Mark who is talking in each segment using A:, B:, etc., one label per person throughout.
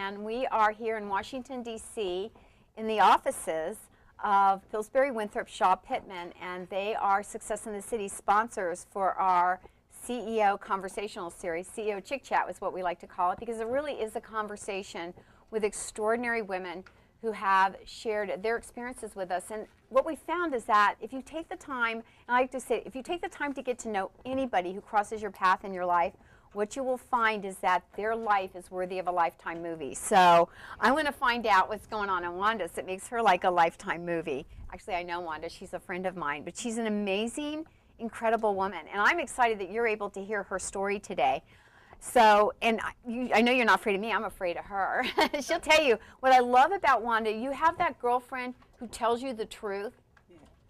A: and we are here in Washington, D.C. in the offices of Pillsbury, Winthrop, Shaw, Pittman, and they are Success in the City sponsors for our CEO Conversational Series. CEO Chick Chat is what we like to call it, because it really is a conversation with extraordinary women who have shared their experiences with us. And what we found is that if you take the time, and I like to say, if you take the time to get to know anybody who crosses your path in your life, what you will find is that their life is worthy of a Lifetime movie. So I want to find out what's going on in Wanda's that makes her like a Lifetime movie. Actually, I know Wanda. She's a friend of mine, but she's an amazing, incredible woman. And I'm excited that you're able to hear her story today. So, and I know you're not afraid of me. I'm afraid of her. She'll tell you. What I love about Wanda, you have that girlfriend who tells you the truth.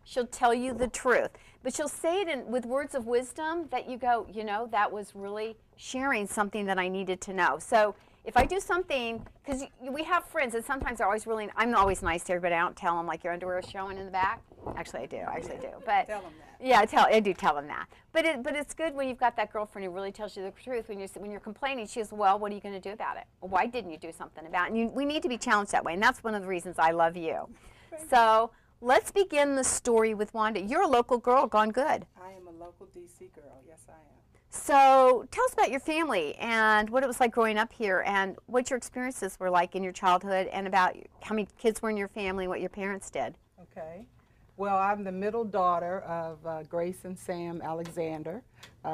A: She'll tell you the truth. But she'll say it with words of wisdom that you go, you know, that was really sharing something that I needed to know. So if I do something, because we have friends, and sometimes they're always really, I'm always nice to everybody. I don't tell them like your underwear is showing in the back. Actually, I do. But
B: tell them that.
A: Yeah, I do tell them that. But it's good when you've got that girlfriend who really tells you the truth. When you're complaining, she says, well, what are you going to do about it? Well, why didn't you do something about it? And we need to be challenged that way, and that's one of the reasons I love you. So let's begin the story with Wanda. You're a local girl, gone good.
B: I am a local D.C. girl. Yes, I am.
A: So tell us about your family and what it was like growing up here and what your experiences were like in your childhood and about how many kids were in your family, what your parents did.
B: Okay. Well, I'm the middle daughter of Grace and Sam Alexander.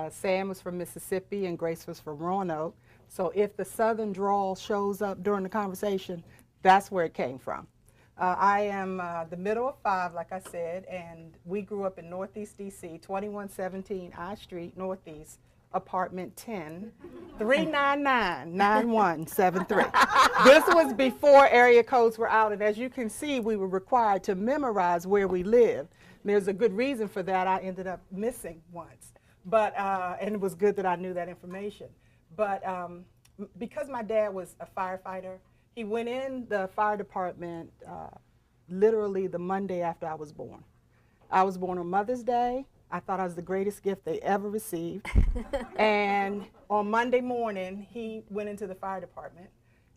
B: Sam was from Mississippi and Grace was from Roanoke. So if the southern drawl shows up during the conversation, that's where it came from. I am the middle of five, like I said, and we grew up in Northeast D.C., 2117 I Street, Northeast, apartment 10, 399-9173. This was before area codes were out, and as you can see, we were required to memorize where we lived. There's a good reason for that. I ended up missing once, but and it was good that I knew that information. But because my dad was a firefighter, he went in the fire department literally the Monday after I was born. I was born on Mother's Day. I thought I was the greatest gift they ever received. And on Monday morning, he went into the fire department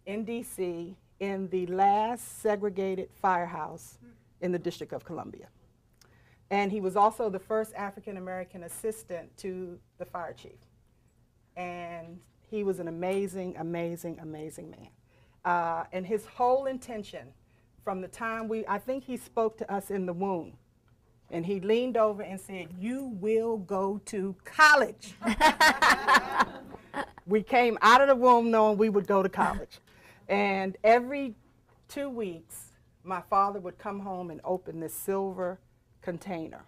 B: in D.C. in the last segregated firehouse in the District of Columbia. And he was also the first African-American assistant to the fire chief. And he was an amazing, amazing, amazing man. And his whole intention from the time I think he spoke to us in the womb. And he leaned over and said, you will go to college. We came out of the womb knowing we would go to college. And every 2 weeks, my father would come home and open this silver container.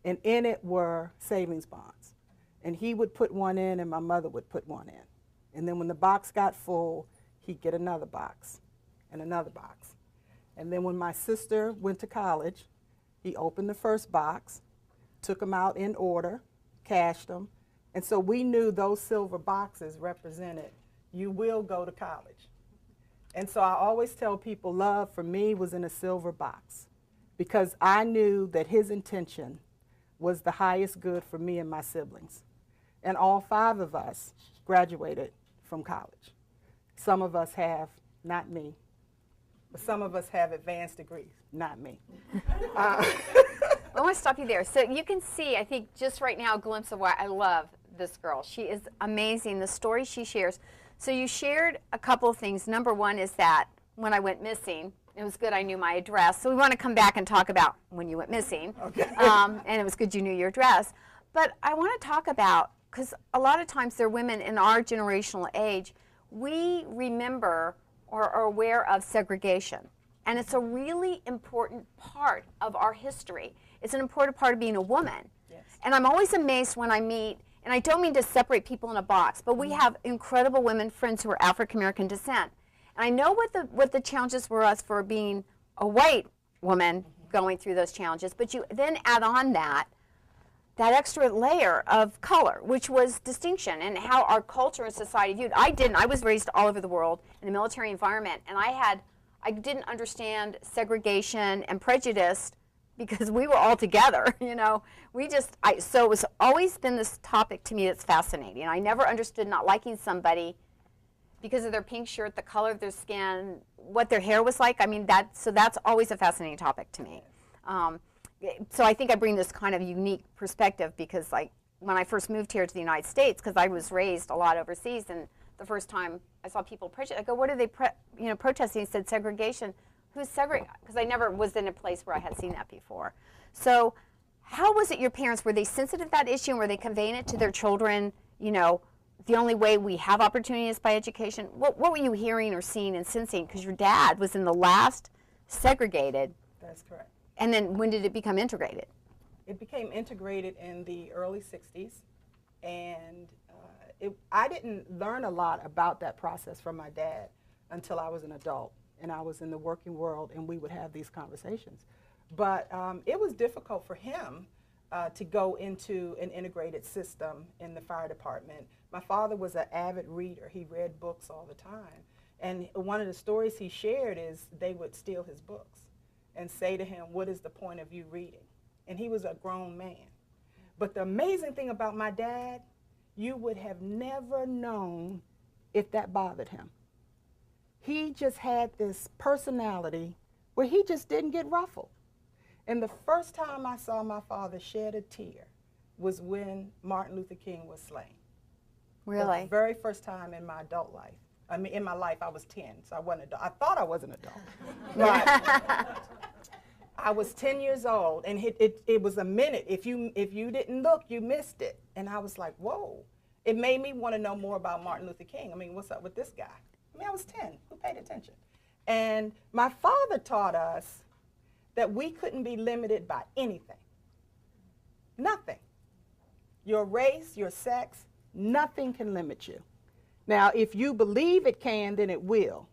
B: And in it were savings bonds. And he would put one in and my mother would put one in. And then when the box got full, he'd get another box and another box. And then when my sister went to college, he opened the first box, took them out in order, cashed them, and so we knew those silver boxes represented, you will go to college. And so I always tell people love for me was in a silver box because I knew that his intention was the highest good for me and my siblings. And all 5 of us graduated from college. Some of us have, not me, but some of us have advanced degrees, not me.
A: I want to stop you there. So you can see, I think, just right now, a glimpse of why I love this girl. She is amazing, the story she shares. So you shared a couple of things. Number one is that when I went missing, it was good I knew my address. So we want to come back and talk about when you went missing. Okay. And it was good you knew your address. But I want to talk about, because a lot of times there are women in our generational age, we remember or are aware of segregation. And it's a really important part of our history. It's an important part of being a woman. Yes. And I'm always amazed when I meet, and I don't mean to separate people in a box, but we have incredible women friends who are African American descent. And I know what the challenges were us for being a white woman going through those challenges, but you then add on that extra layer of color, which was distinction and how our culture and society viewed. I was raised all over the world in a military environment, and I didn't understand segregation and prejudice because we were all together, you know. So it was always been this topic to me that's fascinating. I never understood not liking somebody because of their pink shirt, the color of their skin, what their hair was like. I mean, so that's always a fascinating topic to me. So I think I bring this kind of unique perspective because, like, when I first moved here to the United States, because I was raised a lot overseas, and the first time I saw people protest, I go, what are they protesting? He said segregation. Who's segregating? Because I never was in a place where I had seen that before. So how was it your parents, were they sensitive to that issue, and were they conveying it to their children, you know, the only way we have opportunity is by education? What were you hearing or seeing and sensing? Because your dad was in the last segregated.
B: That's correct.
A: And then when did it become integrated?
B: It became integrated in the early 60s, and I didn't learn a lot about that process from my dad until I was an adult, and I was in the working world, and we would have these conversations. But it was difficult for him to go into an integrated system in the fire department. My father was an avid reader. He read books all the time. And one of the stories he shared is they would steal his books and say to him, what is the point of you reading? And he was a grown man. But the amazing thing about my dad, you would have never known if that bothered him. He just had this personality where he just didn't get ruffled. And the first time I saw my father shed a tear was when Martin Luther King was slain.
A: Really?
B: The very first time in my adult life. I mean, in my life, I was 10, so I wasn't adult. I thought I was an adult. But I was 10 years old, and it was a minute. If you didn't look, you missed it. And I was like, whoa. It made me want to know more about Martin Luther King. I mean, what's up with this guy? I mean, I was 10. Who paid attention? And my father taught us that we couldn't be limited by anything. Nothing. Your race, your sex, nothing can limit you. Now, if you believe it can, then it will.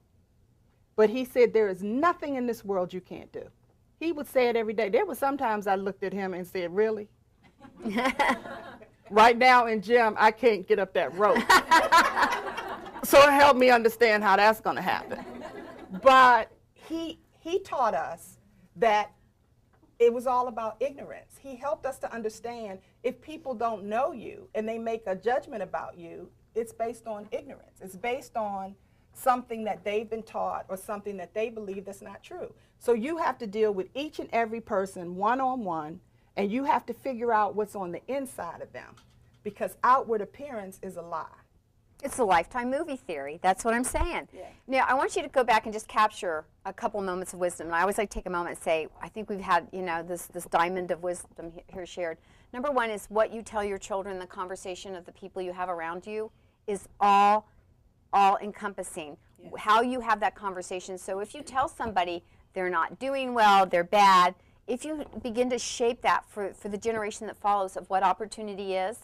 B: But he said there is nothing in this world you can't do. He would say it every day. There were sometimes I looked at him and said, really? Right now in gym, I can't get up that rope. So it helped me understand how that's going to happen. But he taught us that it was all about ignorance. He helped us to understand if people don't know you and they make a judgment about you, it's based on ignorance. It's based on something that they've been taught or something that they believe that's not true. So you have to deal with each and every person one-on-one, and you have to figure out what's on the inside of them, because outward appearance is a lie.
A: It's a lifetime movie theory. That's what I'm saying. Yeah. Now, I want you to go back and just capture a couple moments of wisdom. And I always like to take a moment and say, I think we've had, you know, this diamond of wisdom here shared. Number one is what you tell your children, the conversation of the people you have around you is all encompassing. Yeah. How you have that conversation. So if you tell somebody they're not doing well, they're bad, if you begin to shape that for the generation that follows of what opportunity is,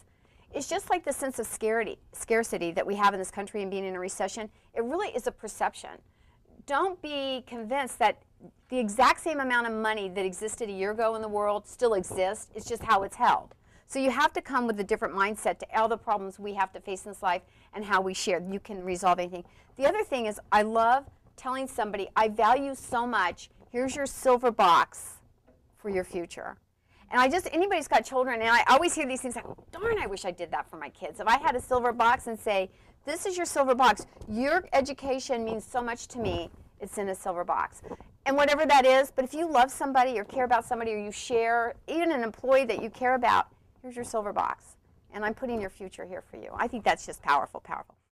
A: it's just like the sense of scarcity that we have in this country and being in a recession. It really is a perception. Don't be convinced that the exact same amount of money that existed a year ago in the world still exists. It's just how it's held. So you have to come with a different mindset to all the problems we have to face in this life and how we share. You can resolve anything. The other thing is I love telling somebody, I value so much, here's your silver box for your future. And anybody's got children, and I always hear these things like, oh, darn, I wish I did that for my kids. If I had a silver box and say, this is your silver box. Your education means so much to me. It's in a silver box. And whatever that is, but if you love somebody or care about somebody or you share, even an employee that you care about, here's your silver box. And I'm putting your future here for you. I think that's just powerful, powerful.